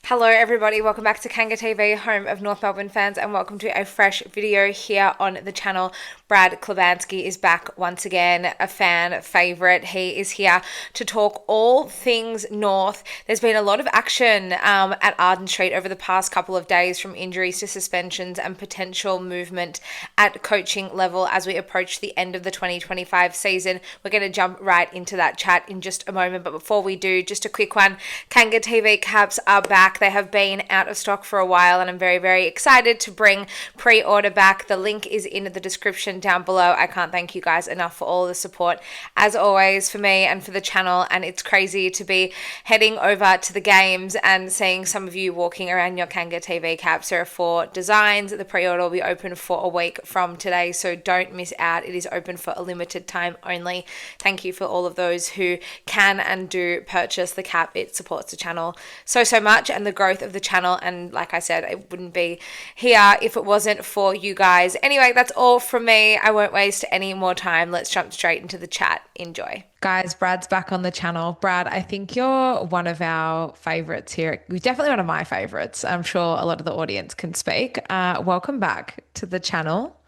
Hello everybody, welcome back to Kanga TV, home of North Melbourne fans, and welcome to a fresh video here on the channel. Brad Klibansky is back once again, a fan favourite. He is here to talk all things North. There's been a lot of action at Arden Street over the past couple of days, from injuries to suspensions and potential movement at coaching level as we approach the end of the 2025 season. We're going to jump right into that chat in just a moment, but before we do, just a quick one. Kanga TV caps are back. They have been out of stock for a while, and I'm very, very excited to bring pre-order back. The link is in the description down below. I can't thank you guys enough for all the support, as always, for me and for the channel. And it's crazy to be heading over to the games and seeing some of you walking around your Kanga TV caps. There are 4 designs. The pre-order will be open for a week from today, so don't miss out. It is open for a limited time only. Thank you for all of those who can and do purchase the cap. It supports the channel so much and the growth of the channel, and like I said, it wouldn't be here if it wasn't for you guys. Anyway, that's all from me. I won't waste any more time. Let's jump straight into the chat. Enjoy. Guys, Brad's back on the channel. Brad, I think you're one of our favorites here. You're definitely one of my favorites. I'm sure a lot of the audience can speak. Welcome back to the channel.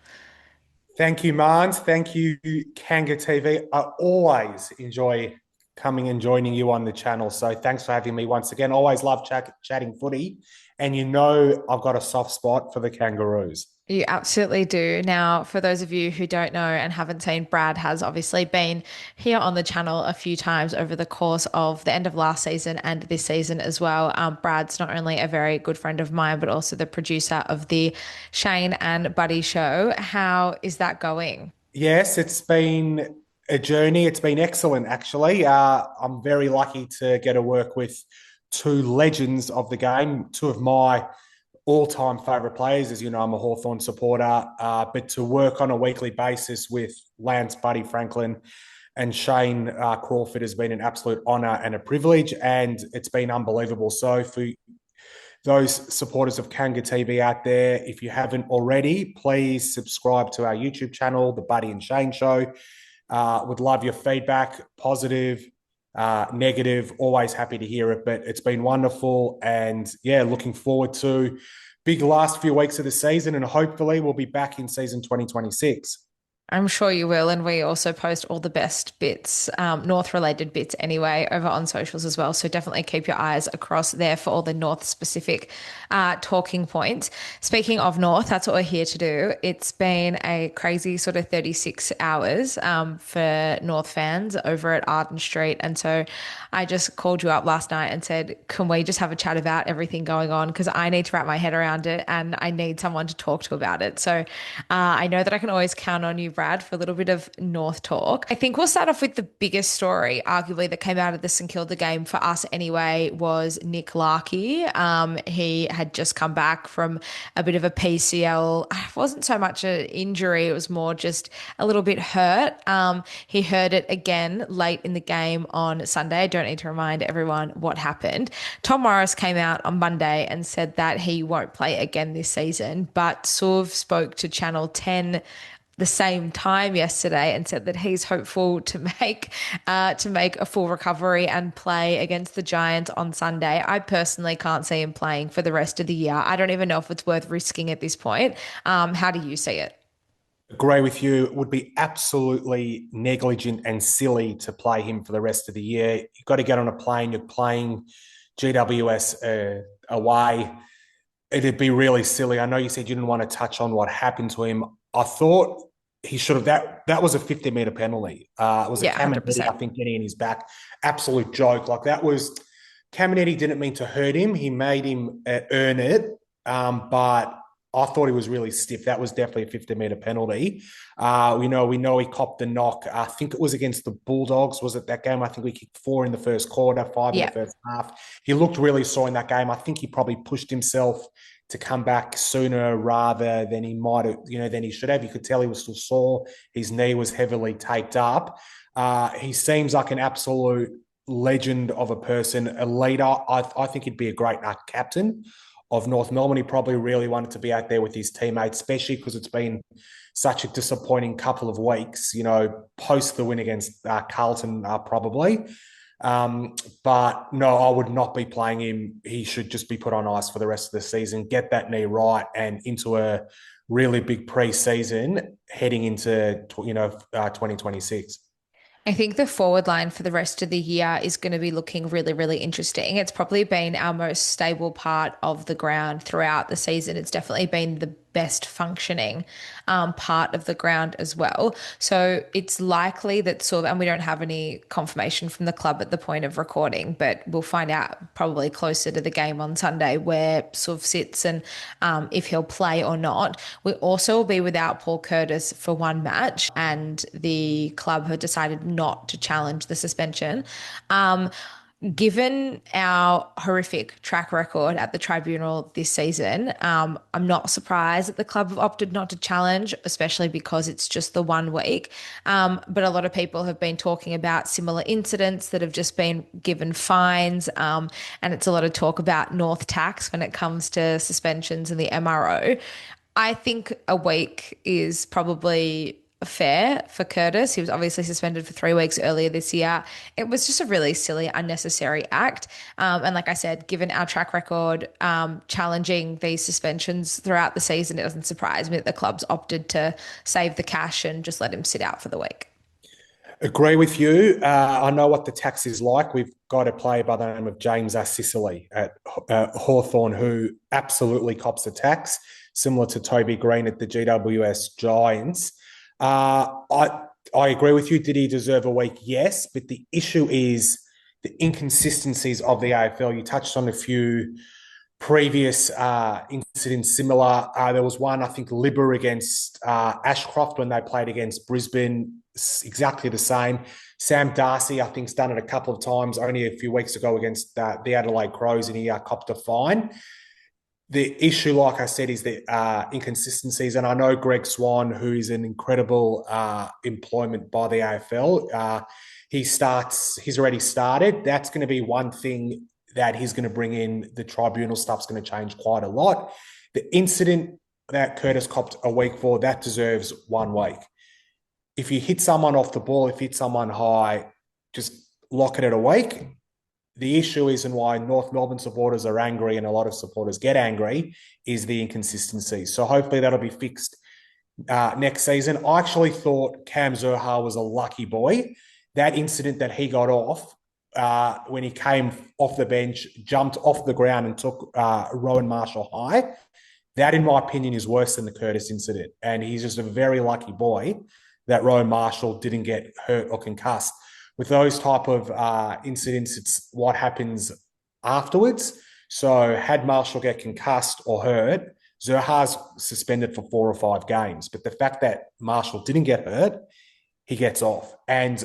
Thank you, Mans. Thank you, Kanga TV. I always enjoy coming and joining you on the channel. So thanks for having me once again. Always love chatting footy. And you know I've got a soft spot for the Kangaroos. You absolutely do. Now, for those of you who don't know and haven't seen, Brad has obviously been here on the channel a few times over the course of the end of last season and this season as well. Brad's not only a very good friend of mine, but also the producer of the Shane and Buddy show. How is that going? Yes, it's been a journey. It's been excellent, actually. I'm very lucky to get to work with 2 legends of the game, 2 of my all-time favourite players. As you know, I'm a Hawthorn supporter, but to work on a weekly basis with Lance, Buddy Franklin and Shane Crawford has been an absolute honour and a privilege, and it's been unbelievable. So for those supporters of Kanga TV out there, if you haven't already, please subscribe to our YouTube channel, The Buddy and Shane Show. Would love your feedback, positive, negative, always happy to hear it, but it's been wonderful. And yeah, looking forward to big last few weeks of the season, and hopefully we'll be back in season 2026. I'm sure you will. And we also post all the best bits, North related bits anyway, over on socials as well. So definitely keep your eyes across there for all the North specific talking points. Speaking of North, that's what we're here to do. It's been a crazy sort of 36 hours for North fans over at Arden Street. And so I just called you up last night and said, can we just have a chat about everything going on? Because I need to wrap my head around it and I need someone to talk to about it. So I know that I can always count on you, Brad, for a little bit of North talk. I think we'll start off with the biggest story, arguably, that came out of the St Kilda game for us anyway, was Nick Larkey. He had just come back from a bit of a PCL. It wasn't so much an injury, it was more just a little bit hurt. He hurt it again late in the game on Sunday. I don't need to remind everyone what happened. Tom Morris came out on Monday and said that he won't play again this season, but Suv spoke to Channel 10 the same time yesterday and said that he's hopeful to make a full recovery and play against the Giants on Sunday. I personally can't see him playing for the rest of the year. I don't even know if it's worth risking at this point. How do you see it? Agree with you. It would be absolutely negligent and silly to play him for the rest of the year. You've got to get on a plane. You're playing GWS away. It'd be really silly. I know you said you didn't want to touch on what happened to him. I thought he should have. That was a 50-meter penalty. It was a Caminiti, I think, getting in his back. Absolute joke. Like, that was Caminiti didn't mean to hurt him. He made him earn it. But I thought he was really stiff. That was definitely a 50-meter penalty. We know he copped the knock. I think it was against the Bulldogs. Was it that game? I think we kicked 4 in the first quarter, 5 in the first half. He looked really sore in that game. I think he probably pushed himself to come back sooner rather than he might have, than he should have. You could tell he was still sore. His knee was heavily taped up. He seems like an absolute legend of a person, a leader. I think he'd be a great captain of North Melbourne. He probably really wanted to be out there with his teammates, especially because it's been such a disappointing couple of weeks, post the win against Carlton, probably. But no, I would not be playing him. He should just be put on ice for the rest of the season, get that knee right, and into a really big pre-season heading into 2026. I think the forward line for the rest of the year is going to be looking really, really interesting. It's probably been our most stable part of the ground throughout the season. It's definitely been the best functioning part of the ground as well. So it's likely that sort of, and we don't have any confirmation from the club at the point of recording, but we'll find out probably closer to the game on Sunday where sort of sits and if he'll play or not. We also will be without Paul Curtis for one match, and the club have decided not to challenge the suspension. Given our horrific track record at the tribunal this season, I'm not surprised that the club have opted not to challenge, especially because it's just the 1 week. But a lot of people have been talking about similar incidents that have just been given fines. And it's a lot of talk about North tax when it comes to suspensions and the MRO. I think a week is probably fair for Curtis. He was obviously suspended for 3 weeks earlier this year. It was just a really silly, unnecessary act. And like I said, given our track record challenging these suspensions throughout the season, it doesn't surprise me that the club's opted to save the cash and just let him sit out for the week. Agree with you. I know what the tax is like. We've got a player by the name of James Sicily at Hawthorn who absolutely cops a tax, similar to Toby Green at the GWS Giants. I agree with you. Did he deserve a week? Yes, but the issue is the inconsistencies of the AFL. You touched on a few previous incidents similar. There was one, I think, Libba against Ashcroft when they played against Brisbane, exactly the same. Sam Darcy, I think, has done it a couple of times only a few weeks ago against the Adelaide Crows, and he copped a fine. The issue, like I said, is the inconsistencies. And I know Greg Swan, who is an incredible employment by the AFL, he's already started. That's going to be one thing that he's going to bring in. The tribunal stuff's going to change quite a lot. The incident that Curtis copped a week for, that deserves 1 week. If you hit someone off the ball, if you hit someone high, just lock it at a week. The issue is, and why North Melbourne supporters are angry and a lot of supporters get angry, is the inconsistency. So hopefully that'll be fixed next season. I actually thought Cam Zurhaar was a lucky boy. That incident that he got off when he came off the bench, jumped off the ground and took Rowan Marshall high, that, in my opinion, is worse than the Curtis incident. And he's just a very lucky boy that Rowan Marshall didn't get hurt or concussed. With those type of incidents, it's what happens afterwards. So had Marshall get concussed or hurt, Zurhaar's suspended for 4 or 5 games. But the fact that Marshall didn't get hurt, he gets off. And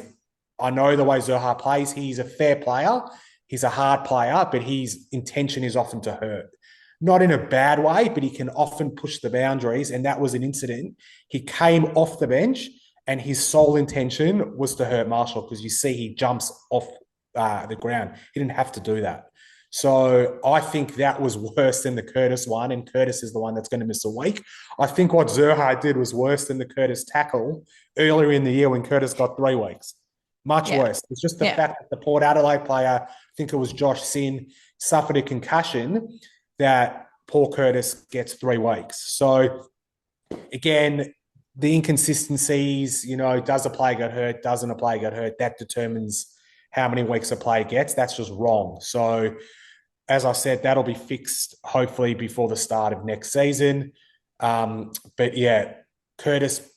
I know the way Zurhaar plays, he's a fair player. He's a hard player, but his intention is often to hurt. Not in a bad way, but he can often push the boundaries. And that was an incident. He came off the bench and his sole intention was to hurt Marshall, because you see he jumps off the ground. He didn't have to do that. So I think that was worse than the Curtis one, and Curtis is the one that's going to miss a week. I think what Zurhaar did was worse than the Curtis tackle earlier in the year when Curtis got 3 weeks. Much worse. It's just the fact that the Port Adelaide player, I think it was Josh Sin, suffered a concussion, that Paul Curtis gets 3 weeks. So again, the inconsistencies, does a player get hurt? Doesn't a player get hurt? That determines how many weeks a player gets. That's just wrong. So, as I said, that'll be fixed hopefully before the start of next season. But yeah, Curtis,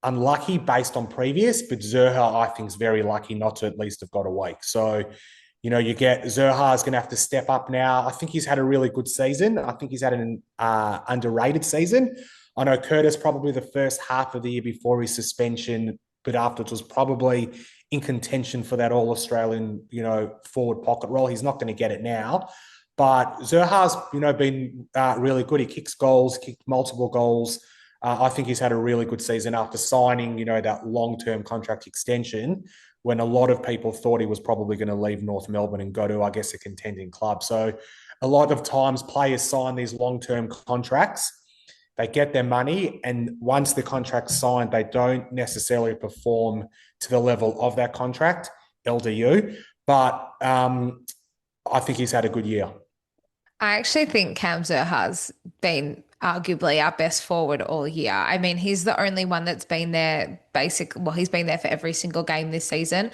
unlucky based on previous, but Zurhaar, I think, is very lucky not to at least have got a week. So, you get Zurhaar's going to have to step up now. I think he's had a really good season. I think he's had an underrated season. I know Curtis probably the first half of the year before his suspension, but afterwards was probably in contention for that All-Australian, forward pocket role. He's not going to get it now. But Zurhaar's, been really good. He kicks goals, kicked multiple goals. I think he's had a really good season after signing, that long-term contract extension, when a lot of people thought he was probably going to leave North Melbourne and go to, I guess, a contending club. So a lot of times players sign these long-term contracts, they get their money, and once the contract's signed, they don't necessarily perform to the level of that contract, LDU. but I think he's had a good year. I actually think Cam has been arguably our best forward all year. I mean, he's the only one that's been there he's been there for every single game this season.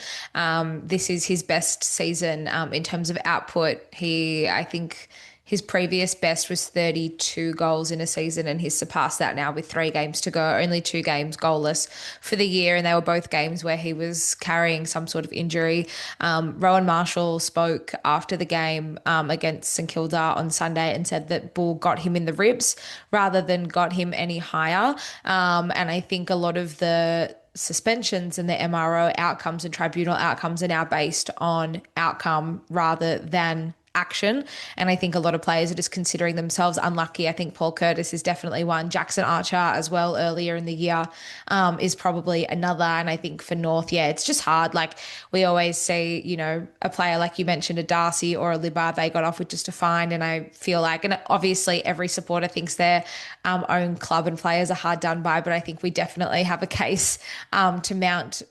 This is his best season in terms of output. I think his previous best was 32 goals in a season, and he's surpassed that now with 3 games to go. Only 2 games goalless for the year, and they were both games where he was carrying some sort of injury. Rowan Marshall spoke after the game against St Kilda on Sunday and said that Bull got him in the ribs rather than got him any higher. And I think a lot of the suspensions and the MRO outcomes and tribunal outcomes are now based on outcome rather than action. And I think a lot of players are just considering themselves unlucky. I think Paul Curtis is definitely one. Jackson Archer as well earlier in the year is probably another. And I think for North, yeah, it's just hard. Like we always see, a player like you mentioned, a Darcy or a Libba, they got off with just a fine. And I feel like, and obviously every supporter thinks their own club and players are hard done by, but I think we definitely have a case to mount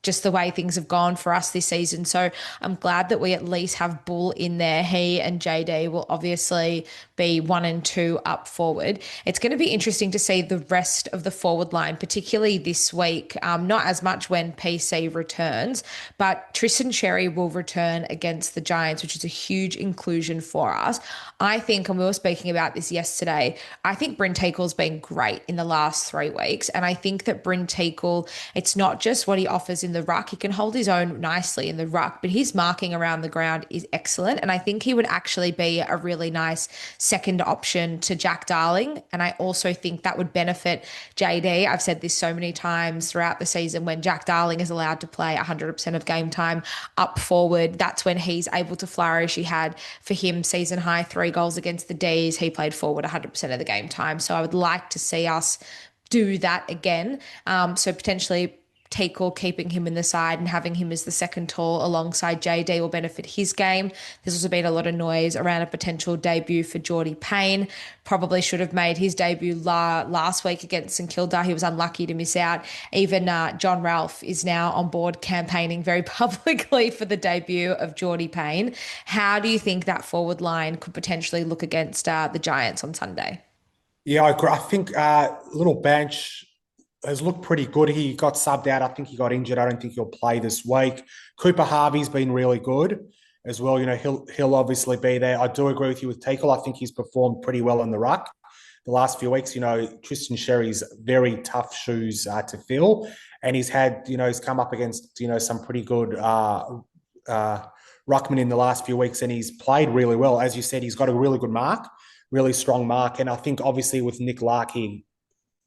just the way things have gone for us this season. So I'm glad that we at least have Bull in there. He and JD will obviously be 1 and 2 up forward. It's going to be interesting to see the rest of the forward line, particularly this week. Not as much when PC returns, but Tristan Sherry will return against the Giants, which is a huge inclusion for us. I think, and we were speaking about this yesterday, I think Bryn Teakle's been great in the last 3 weeks. And I think that Bryn Teakle, it's not just what he offers in the ruck. He can hold his own nicely in the ruck, but his marking around the ground is excellent. And I think he would actually be a really nice second option to Jack Darling. And I also think that would benefit JD. I've said this so many times throughout the season, when Jack Darling is allowed to play 100% of game time up forward, that's when he's able to flourish. He had for him season high 3 goals against the D's. He played forward 100% of the game time. So I would like to see us do that again. So potentially Teakle, keeping him in the side and having him as the second tall alongside JD will benefit his game. There's also been a lot of noise around a potential debut for Geordie Payne. Probably should have made his debut last week against St Kilda. He was unlucky to miss out. Even John Ralph is now on board campaigning very publicly for the debut of Geordie Payne. How do you think that forward line could potentially look against the Giants on Sunday? Yeah, I agree. I think Little Bench has looked pretty good. He got subbed out. I think he got injured. I don't think he'll play this week. Cooper Harvey's been really good as well. He'll obviously be there. I do agree with you with Teakle. I think he's performed pretty well in the ruck the last few weeks. Tristan Sherry's very tough shoes to fill, and he's come up against some pretty good ruckman in the last few weeks, and he's played really well. As you said, he's got a really good mark, really strong mark, and I think obviously with Nick Larkey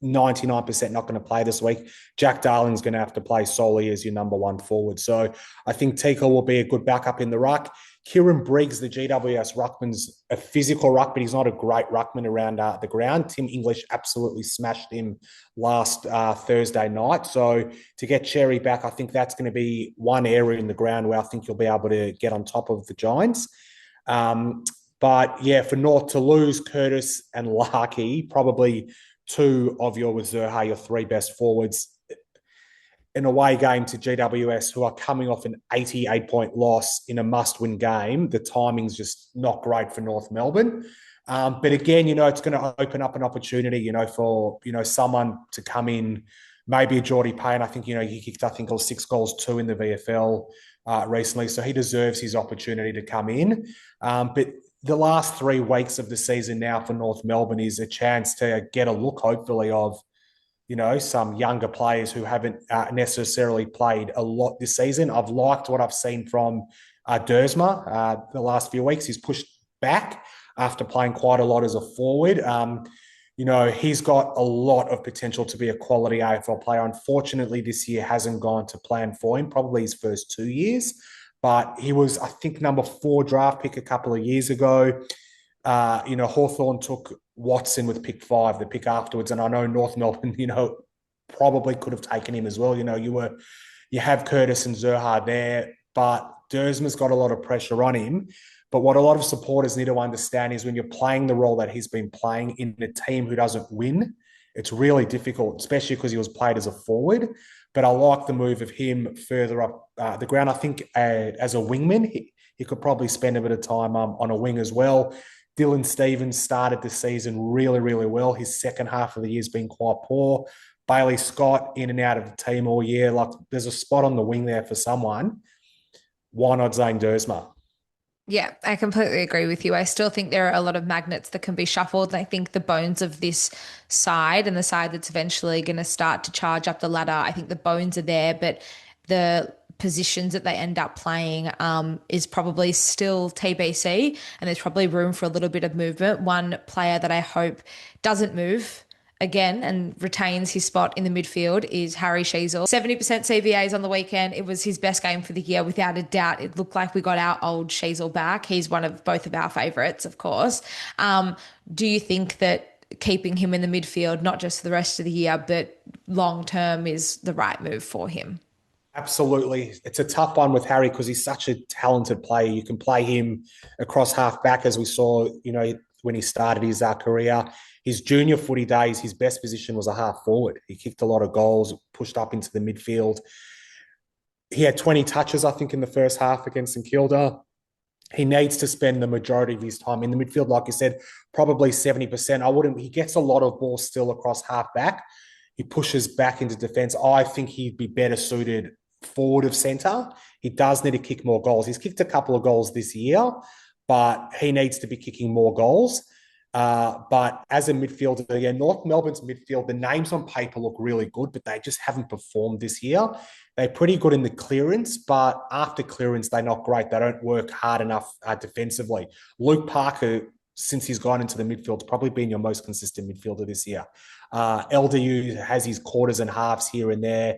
99% not going to play this week, Jack Darling's going to have to play solely as your number 1 forward. So I think Teakle will be a good backup in the ruck. Kieran Briggs, the GWS ruckman's a physical ruck, but he's not a great ruckman around the ground. Tim English absolutely smashed him last Thursday night. So to get Cherry back, I think that's going to be one area in the ground where I think you'll be able to get on top of the Giants. But yeah, for North to lose Curtis and Larkey, probably 2 of your Zerha, your 3 best forwards, an away game to GWS, who are coming off an 88-point loss in a must-win game. The timing's just not great for North Melbourne. But again, it's going to open up an opportunity, for, someone to come in, maybe a Geordie Payne. I think, he kicked, it was 6 goals, 2 in the VFL recently. So he deserves his opportunity to come in. But the last 3 weeks of the season now for North Melbourne is a chance to get a look, hopefully, of, some younger players who haven't necessarily played a lot this season. I've liked what I've seen from Dersma the last few weeks. He's pushed back after playing quite a lot as a forward. He's got a lot of potential to be a quality AFL player. Unfortunately, this year hasn't gone to plan for him, probably his first 2 years. But he was, I think, number 4 draft pick a couple of years ago. Hawthorn took Watson with pick 5, the pick afterwards. And I know North Melbourne, probably could have taken him as well. You have Curtis and Zerha there, but Dersma's got a lot of pressure on him. But what a lot of supporters need to understand is when you're playing the role that he's been playing in a team who doesn't win It's really difficult, especially because he was played as a forward. But I like the move of him further up the ground. I think as a wingman, he could probably spend a bit of time on a wing as well. Dylan Stevens started the season really, really well. His second half of the year has been quite poor. Bailey Scott in and out of the team all year. Like there's a spot on the wing there for someone. Why not Zane Dersma? Yeah, I completely agree with you. I still think there are a lot of magnets that can be shuffled. And I think the bones of this side and the side that's eventually going to start to charge up the ladder, I think the bones are there, but the positions that they end up playing is probably still TBC, and there's probably room for a little bit of movement. One player that I hope doesn't move again and retains his spot in the midfield is Harry Sheezel. 70% CVAs on the weekend. It was his best game for the year, without a doubt. It looked like we got our old Sheezel back. He's one of both of our favourites, of course. Do you think that keeping him in the midfield, not just for the rest of the year, but long term, is the right move for him? Absolutely. It's a tough one with Harry because he's such a talented player. You can play him across half back, as we saw, when he started his career. His junior footy days, his best position was a half forward. He kicked a lot of goals, pushed up into the midfield. He had 20 touches, I think, in the first half against St Kilda. He needs to spend the majority of his time in the midfield, like you said, probably 70%. He gets a lot of balls still across half back. He pushes back into defence. I think he'd be better suited forward of centre. He does need to kick more goals. He's kicked a couple of goals this year, but he needs to be kicking more goals. But as a midfielder, again, North Melbourne's midfield, the names on paper look really good, but they just haven't performed this year. They're pretty good in the clearance, but after clearance, they're not great. They don't work hard enough defensively. Luke Parker, since he's gone into the midfield, has probably been your most consistent midfielder this year. LDU has his quarters and halves here and there,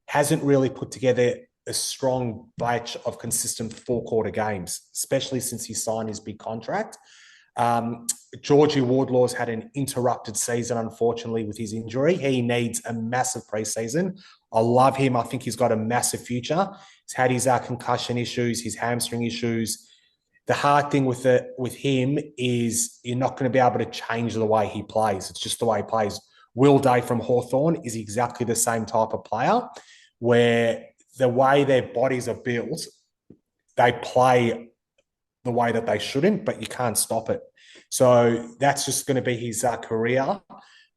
hasn't really put together a strong batch of consistent four-quarter games, especially since he signed his big contract. Georgie Wardlaw's had an interrupted season, unfortunately, with his injury. He needs a massive preseason. I love him. I think he's got a massive future. He's had his concussion issues, his hamstring issues. The hard thing with him is you're not going to be able to change the way he plays. It's just the way he plays. Will Day from Hawthorn is exactly the same type of player, where the way their bodies are built, they play the way that they shouldn't, but you can't stop it. So that's just going to be his career.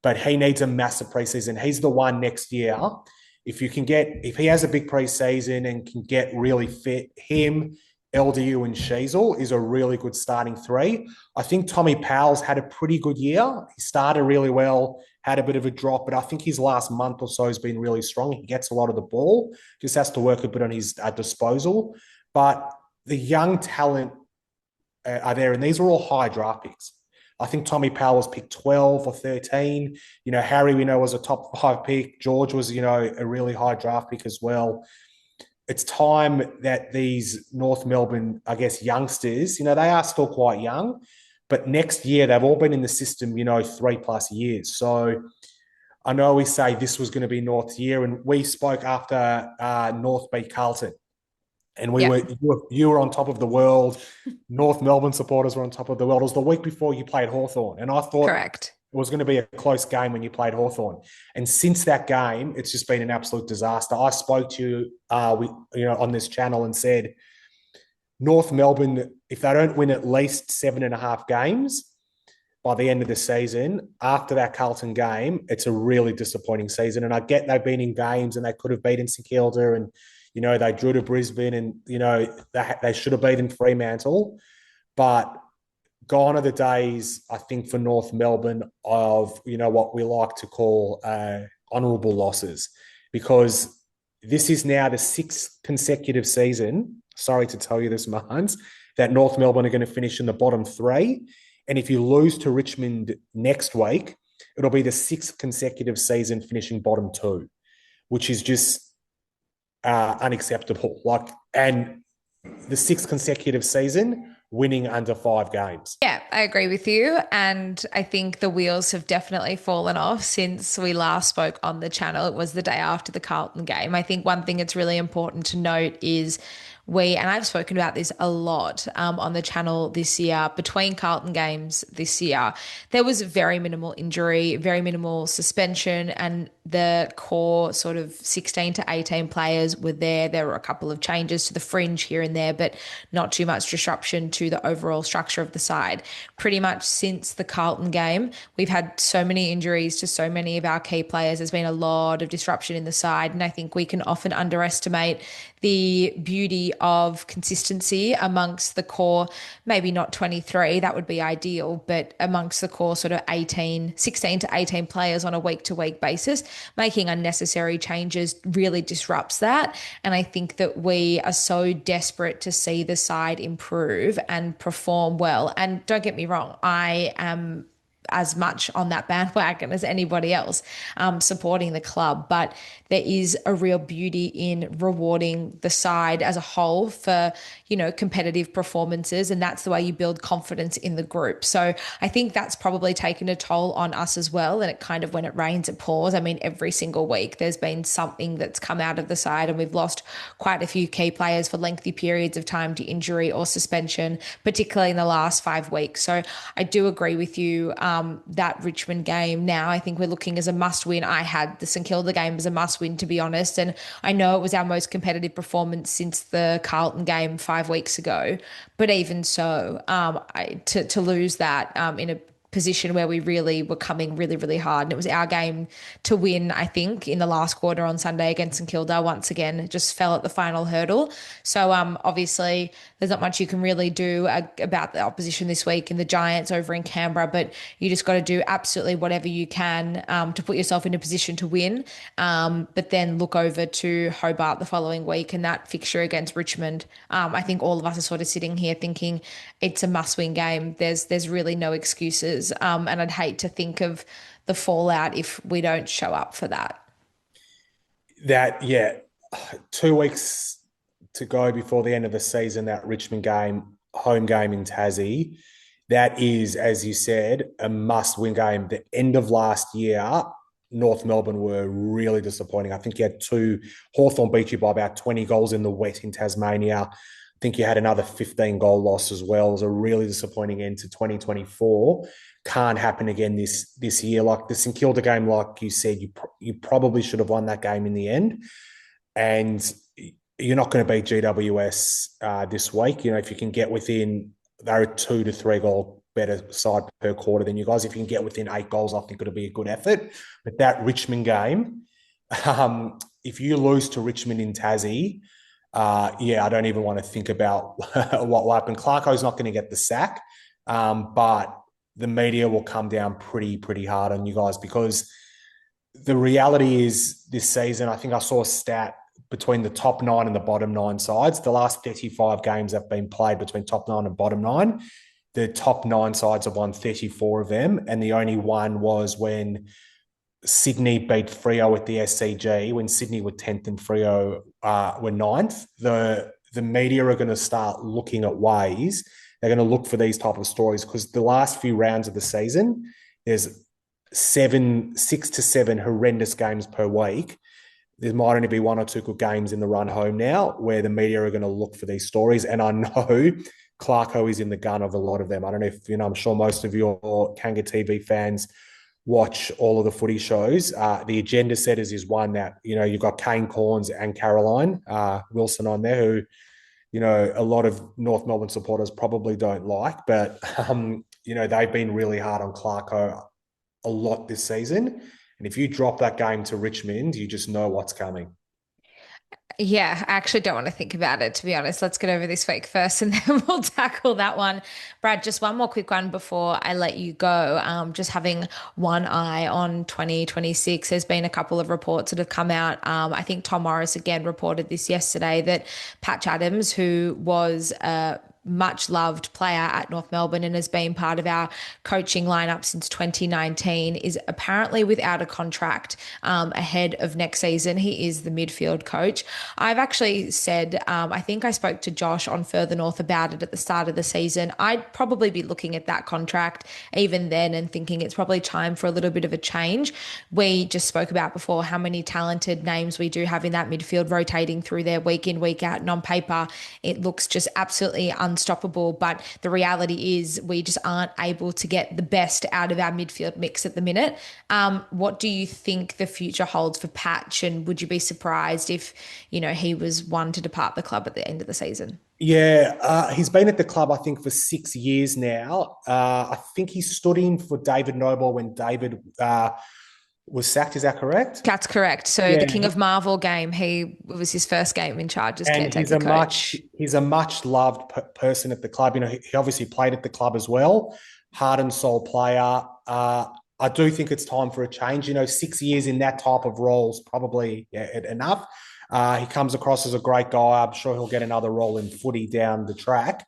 But he needs a massive preseason. He's the one next year. If he has a big preseason and can get really fit, him, LDU, and Sheezel is a really good starting three. I think Tommy Powell's had a pretty good year. He started really well, had a bit of a drop, but I think his last month or so has been really strong. He gets a lot of the ball, just has to work a bit on his disposal. But the young talent are there, and these are all high draft picks. I think Tommy Powell was picked 12 or 13. Harry, we know, was a top 5 pick. George was, a really high draft pick as well. It's time that these North Melbourne, I guess, youngsters, they are still quite young, but next year they've all been in the system, 3+ years. So I know we say this was going to be North's year, and we spoke after North beat Carlton. And you were on top of the world. North Melbourne supporters were on top of the world. It was the week before you played Hawthorn. And I thought Correct. It was going to be a close game when you played Hawthorn. And since that game, it's just been an absolute disaster. I spoke to you, on this channel and said, North Melbourne, if they don't win at least 7.5 games by the end of the season, after that Carlton game, it's a really disappointing season. And I get they've been in games and they could have beaten St Kilda and they drew to Brisbane and, they should have beaten Fremantle. But gone are the days, I think, for North Melbourne of, what we like to call honourable losses. Because this is now the 6th consecutive season, sorry to tell you this, Mans, that North Melbourne are going to finish in the bottom 3. And if you lose to Richmond next week, it'll be the 6th consecutive season finishing bottom 2, which is just unacceptable. And the 6th consecutive season winning under 5 games. Yeah, I agree with you. And I think the wheels have definitely fallen off since we last spoke on the channel. It was the day after the Carlton game. I think one thing that's really important to note is and I've spoken about this a lot on the channel this year, between Carlton games this year, there was very minimal injury, very minimal suspension, and the core sort of 16 to 18 players were there. There were a couple of changes to the fringe here and there, but not too much disruption to the overall structure of the side. Pretty much since the Carlton game, we've had so many injuries to so many of our key players. There's been a lot of disruption in the side, and I think we can often underestimate the beauty of consistency amongst the core, maybe not 23, that would be ideal, but amongst the core sort of 16 to 18 players on a week to week basis. Making unnecessary changes really disrupts that. And I think that we are so desperate to see the side improve and perform well. And don't get me wrong, I am as much on that bandwagon as anybody else supporting the club. But there is a real beauty in rewarding the side as a whole for, competitive performances. And that's the way you build confidence in the group. So I think that's probably taken a toll on us as well. And it kind of, when it rains, it pours. I mean, every single week there's been something that's come out of the side, and we've lost quite a few key players for lengthy periods of time to injury or suspension, particularly in the last 5 weeks. So I do agree with you. That Richmond game now, I think we're looking as a must win. I had the St Kilda game as a must win, to be honest. And I know it was our most competitive performance since the Carlton game 5 weeks ago. But even so, to lose that in a position where we really were coming really, really hard. And it was our game to win, I think, in the last quarter on Sunday against St Kilda. Once again, it just fell at the final hurdle. So obviously there's not much you can really do about the opposition this week in the Giants over in Canberra, but you just got to do absolutely whatever you can to put yourself in a position to win. But then look over to Hobart the following week and that fixture against Richmond. I think all of us are sort of sitting here thinking it's a must-win game. There's really no excuses. And I'd hate to think of the fallout if we don't show up for that. Yeah, 2 weeks to go before the end of the season, that Richmond game, home game in Tassie, that is, as you said, a must-win game. The end of last year, North Melbourne were really disappointing. I think you had Hawthorn beat you by about 20 goals in the wet in Tasmania. I think you had another 15-goal loss as well. It was a really disappointing end to 2024. Can't happen again this year. Like the St Kilda game, like you said, you probably should have won that game in the end. And you're not going to beat GWS this week. If you can get within, they're a 2 to 3 goal better side per quarter than you guys. If you can get within 8 goals, I think it'll be a good effort. But that Richmond game, if you lose to Richmond in Tassie, I don't even want to think about what will happen. Clarko's not going to get the sack, but the media will come down pretty hard on you guys, because the reality is this season, I think I saw a stat between the top 9 and the bottom 9 sides. The last 35 games have been played between top 9 and bottom 9. The top 9 sides have won 34 of them, and the only one was when Sydney beat Freo at the SCG, when Sydney were 10th and Freo were 9th. The media are going to start looking at ways. They're going to look for these type of stories, because the last few rounds of the season, there's 6 to 7 horrendous games per week. There might only be 1 or 2 good games in the run home now, where the media are going to look for these stories. And I know Clarko is in the gun of a lot of them. I don't know if, I'm sure most of your Kanga TV fans watch all of the footy shows. The agenda setters is one that, you've got Kane Corns and Caroline Wilson on there, who, a lot of North Melbourne supporters probably don't like, but, they've been really hard on Clarko a lot this season. And if you drop that game to Richmond, you just know what's coming. Yeah, I actually don't want to think about it, to be honest. Let's get over this week first and then we'll tackle that one. Brad, just one more quick one before I let you go. Just having one eye on 2026. There's been a couple of reports that have come out. I think Tom Morris again reported this yesterday, that Patch Adams, who was much loved player at North Melbourne and has been part of our coaching lineup since 2019, is apparently without a contract ahead of next season. He is the midfield coach. I've actually said, I think I spoke to Josh on Further North about it at the start of the season. I'd probably be looking at that contract even then and thinking it's probably time for a little bit of a change. We just spoke about before how many talented names we do have in that midfield rotating through there week in, week out. And on paper, it looks just absolutely unstoppable. But the reality is we just aren't able to get the best out of our midfield mix at the minute. What do you think the future holds for Patch? And would you be surprised if, he was one to depart the club at the end of the season? Yeah, he's been at the club, I think, for 6 years now. I think he stood in for David Noble when David was sacked. Is that correct? That's correct. So the Yeah, King of Marvel game, it was his first game in charge as and caretaker coach. he's a much loved person at the club. He obviously played at the club as well. Heart and soul player. I do think it's time for a change. 6 years in that type of role is probably enough. He comes across as a great guy. I'm sure he'll get another role in footy down the track.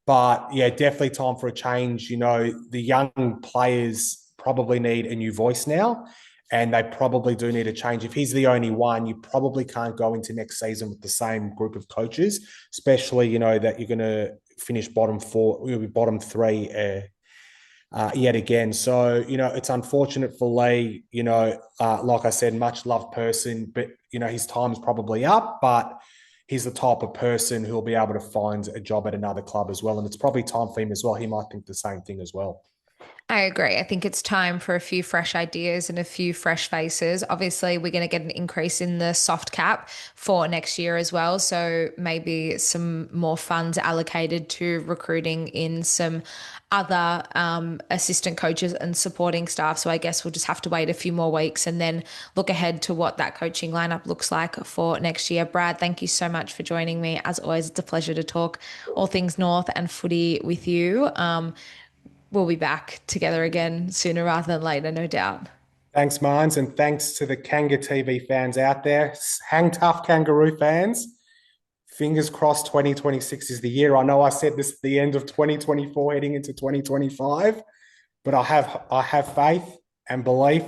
But yeah, definitely time for a change. The young players probably need a new voice now, and they probably do need a change. If he's the only one, you probably can't go into next season with the same group of coaches, especially, that you're going to finish bottom four, you'll be bottom three yet again. So, it's unfortunate for Lee, like I said, much loved person, but, his time's probably up, but he's the type of person who'll be able to find a job at another club as well. And it's probably time for him as well. He might think the same thing as well. I agree. I think it's time for a few fresh ideas and a few fresh faces. Obviously, we're going to get an increase in the soft cap for next year as well. So maybe some more funds allocated to recruiting in some other assistant coaches and supporting staff. So I guess we'll just have to wait a few more weeks and then look ahead to what that coaching lineup looks like for next year. Brad, thank you so much for joining me. As always, it's a pleasure to talk all things North and footy with you. We'll be back together again sooner rather than later, no doubt. Thanks, Mines, and thanks to the Kanga TV fans out there. Hang tough, Kangaroo fans. Fingers crossed 2026 is the year. I know I said this at the end of 2024 heading into 2025, but I have faith and belief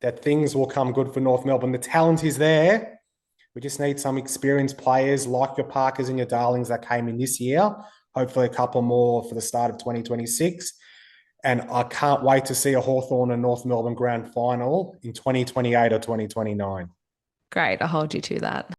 that things will come good for North Melbourne. The talent is there. We just need some experienced players like your Parkers and your Darlings that came in this year. Hopefully a couple more for the start of 2026. And I can't wait to see a Hawthorn and North Melbourne grand final in 2028 or 2029. Great. I'll hold you to that.